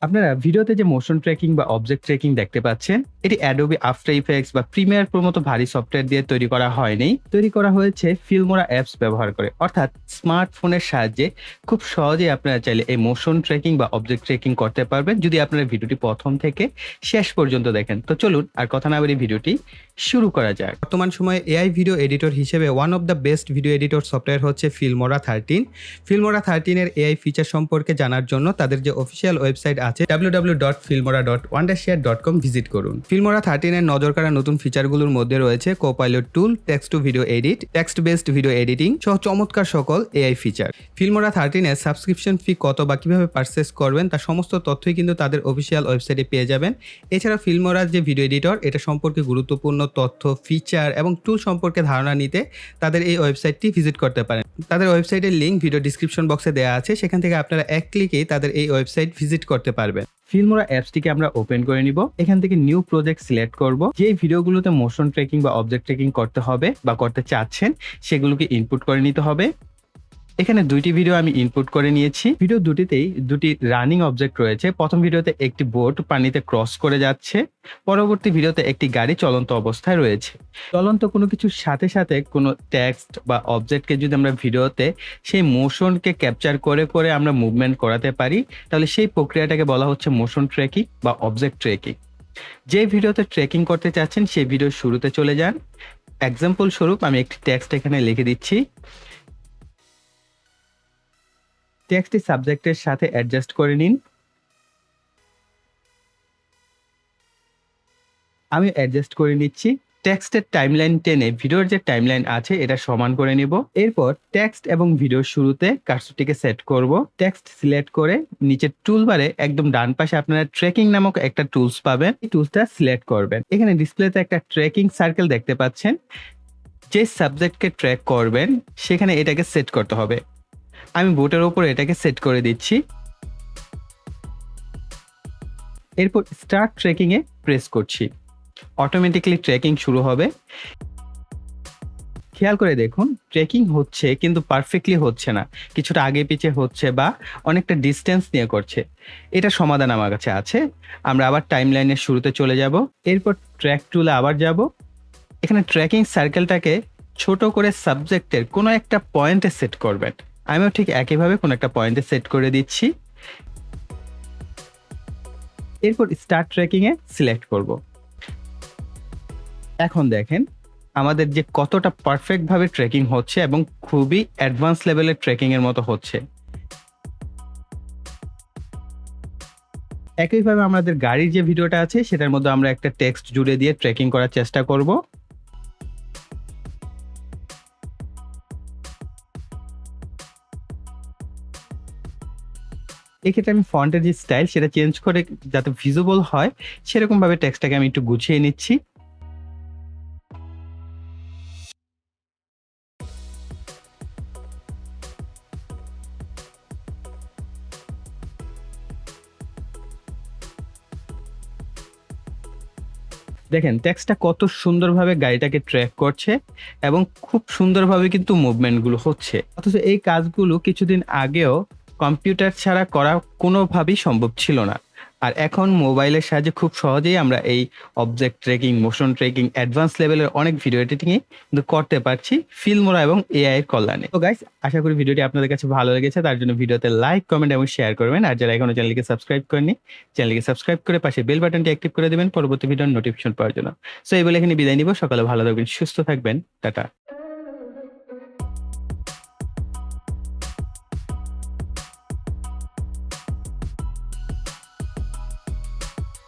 আপনারা ভিডিওতে যে মোশন ট্র্যাকিং বা অবজেক্ট ট্র্যাকিং দেখতে পাচ্ছেন, এটি অ্যাডোবি আফটার ইফেক্টস বা প্রিমিয়ার প্রো মতো ভারী সফটওয়্যার দিয়ে তৈরি করা হয়নি। তৈরি করা হয়েছে ফিল্মোরা অ্যাপস ব্যবহার করে, অর্থাৎ স্মার্টফোনের সাহায্যে খুব সহজেই আপনারা চাইলে এই মোশন ট্র্যাকিং বা অবজেক্ট ট্র্যাকিং করতে পারবেন যদি আপনারা ভিডিওটি প্রথম থেকে শেষ পর্যন্ত দেখেন। তো চলুন আর কথা না বলে ভিডিওটি শুরু করা যাক। বর্তমান সময়ে এআই ভিডিও এডিটর হিসেবে one of the best video editor software হচ্ছে ফিল্মোরা 13। ফিল্মোরা 13 এর এআই ফিচার সম্পর্কে জানার জন্য তাদের যে অফিসিয়াল ওয়েবসাইট আছে www.filmora.wondershare.com ভিজিট করুন। ফিল্মোরা 13 এর নজর কাড়া নতুন ফিচারগুলোর মধ্যে রয়েছে copilot tool, text to video edit, text based video editing সহ চমৎকার সকল এআই ফিচার। ফিল্মোরা 13 এর সাবস্ক্রিপশন ফি কত বা কিভাবে পারচেস করবেন তার সমস্ত তথ্যই কিন্তু তাদের অফিসিয়াল ওয়েবসাইটে পেয়ে যাবেন। এছাড়া ফিল্মোরার যে ভিডিও এডিটর এটা সম্পর্কে গুরুত্বপূর্ণ তথ্য, ফিচার এবং টুল সম্পর্কে ধারণা নিতে তাদের এই ওয়েবসাইটটি ভিজিট করতে পারেন। তাদের ওয়েবসাইটের লিঙ্ক ভিডিও ডিসক্রিপশন বক্সে দেওয়া আছে, সেখান থেকে আপনারা এক ক্লিকেই তাদের এই ওয়েবসাইট ভিজিট করতে পারবেন। ফিল্মোরা অ্যাপসটিকে আমরা ওপেন করে নিব। এখান থেকে নিউ প্রজেক্ট সিলেক্ট করব। যে ভিডিওগুলোতে মোশন ট্র্যাকিং বা অবজেক্ট ট্র্যাকিং করতে হবে বা করতে চাচ্ছেন সেগুলোকে ইনপুট করে নিতে হবে। এখানে দুইটি ভিডিও আমি ইনপুট করে নিয়েছি। ভিডিও দুটিতেই দুটি রানিং অবজেক্ট রয়েছে। প্রথম ভিডিওতে একটি বোট পানিতে ক্রস করে যাচ্ছে, পরবর্তী ভিডিওতে একটি গাড়ি চলন্ত অবস্থায় রয়েছে। চলন্ত কোনো কিছুর সাথে সাথে কোনো টেক্সট বা অবজেক্টকে যদি আমরা ভিডিওতে সেই মোশনকে ক্যাপচার করে করে আমরা মুভমেন্ট করাতে পারি, তাহলে সেই প্রক্রিয়াটাকে বলা হচ্ছে মোশন ট্র্যাকিং বা অবজেক্ট ট্র্যাকিং। যে ভিডিওতে ট্র্যাকিং করতে চাচ্ছেন সেই ভিডিওর শুরুতে চলে যান। এক্সাম্পল স্বরূপ আমি একটি টেক্সট এখানে লিখে দিচ্ছি। টেক্সটটি সাবজেক্টের সাথে অ্যাডজাস্ট করে নিন। আমি অ্যাডজাস্ট করে নিচ্ছি। টেক্সটের টাইমলাইন টেনে ভিডিওর যে টাইমলাইন আছে এটা সমান করে নিব। এরপর টেক্সট এবং ভিডিওর শুরুতে কার্সরটিকে সেট করব। টেক্সট সিলেক্ট করে নিচের টুলবারে একদম ডান পাশে আপনারা ট্র্যাকিং নামক একটা টুলস পাবেন। এই টুলসটা সিলেক্ট করবেন। এখানে ডিসপ্লেতে একটা ট্র্যাকিং সার্কেল দেখতে পাচ্ছেন। যে সাবজেক্টকে ট্র্যাক করবেন সেখানে এটাকে সেট করতে হবে। আমি বোটের উপর এটাকে সেট করে দিচ্ছি। এরপর স্টার্ট ট্র্যাকিং এ প্রেস করছি। অটোমেটিক্যালি ট্র্যাকিং শুরু হবে। খেয়াল করে দেখুন, ট্র্যাকিং হচ্ছে কিন্তু পারফেক্টলি হচ্ছে না, কিছুটা আগে পিছে হচ্ছে বা অনেকটা ডিস্টেন্স নিয়ে করছে। এটা সমাধান আমার কাছে আছে। আমরা আবার টাইমলাইনের শুরুতে চলে যাব। এরপর ট্র্যাক টুলে আবার যাব। এখানে ট্র্যাকিং সার্কেলটাকে ছোট করে সাবজেক্টের কোনো একটা পয়েন্টে সেট করবেন। আমিও ঠিক একইভাবে কোনো একটা পয়েন্টে সেট করে দিচ্ছি। এরপর স্টার্ট ট্র্যাকিং এ সিলেক্ট করব। এখন দেখেন আমাদের যে কতটা পারফেক্ট ভাবে ট্র্যাকিং হচ্ছে এবং খুবই অ্যাডভান্স লেভেলের ট্র্যাকিং এর মতো হচ্ছে। একইভাবে আমাদের গাড়ির যে ভিডিওটা আছে সেটার মধ্যে আমরা একটা টেক্সট জুড়ে দিয়ে ট্র্যাকিং করার চেষ্টা করব। এক্ষেত্রে আমি ফন্টের যে স্টাইল সেটা চেঞ্জ করে যাতে ভিজিবল হয় সেরকম ভাবে টেক্সটটাকে আমি একটু গুছিয়ে নিচ্ছি। দেখেন টেক্সটটা কত সুন্দরভাবে গাড়িটাকে ট্র্যাক করছে এবং খুব সুন্দরভাবে কিন্তু মুভমেন্টগুলো হচ্ছে। অথচ এই কাজগুলো কিছুদিন আগেও কম্পিউটার ছাড়া করা কোনোভাবেই সম্ভব ছিল না। আর এখন মোবাইলের সাহায্যে খুব সহজেই আমরা এই object tracking, motion tracking, advance লেভেলের অনেক ভিডিও এডিটিংই কিন্তু করতে পারছি ফিল্মোরা এবং এআই এর কল্যাণে। তো গাইস, আশা করি ভিডিওটি আপনাদের কাছে ভালো লেগেছে। তার জন্য ভিডিওতে লাইক, কমেন্ট এবং শেয়ার করবেন। আর যারা এখনো চ্যানেলকে সাবস্ক্রাইব করেনি, চ্যানেলকে সাবস্ক্রাইব করে পাশে বেল বাটনটি অ্যাক্টিভ করে দেবেন পরবর্তী ভিডিওর নোটিফিকেশন পাওয়ার জন্য। সো এই বলে এখানে বিদায় নিব। সকালে ভালো থাকবেন, সুস্থ থাকবেন। টাটা।